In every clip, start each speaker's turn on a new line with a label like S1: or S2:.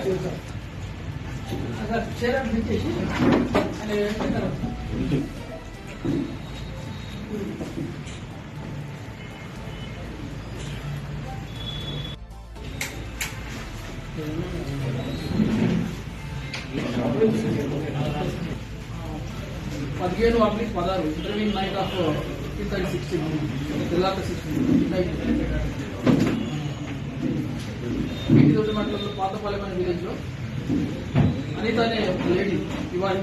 S1: చేసి పదిహేను అప్లిక్ 16 interview knight of 16 జిల్లాకు 16 ఇంటి మండలంలో పాతపాలెం అనే విలేజ్ లో అనిత అనే ఒక లేడీ ఇవాళ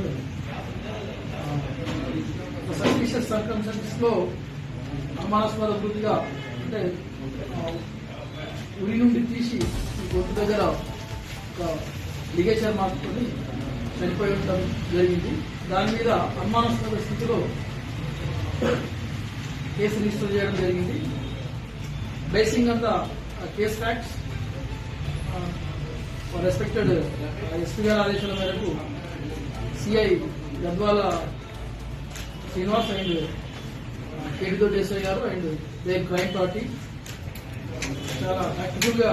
S1: సస్పిషియస్ సర్కమ్స్టెన్సెస్ లో అనుమానాస్పద వృత్తిగా అంటే ఉరి నుండి తీసి ఈ గొంతు దగ్గర ఒక లిగేచర్ మార్చుకొని చనిపోయి ఉండడం జరిగింది. దాని మీద అనుమానాస్పద స్థితిలో కేసు రిజిస్టర్ చేయడం జరిగింది. Basing on the case facts respected SP గారి ఆదేశాల మేరకు సిఐ గద్వాల శ్రీనివాస్ అండ్ కేడితో దేశాయ్ గారు అండ్ దేర్ క్రైమ్ పార్టీ చాలా యాక్టివ్గా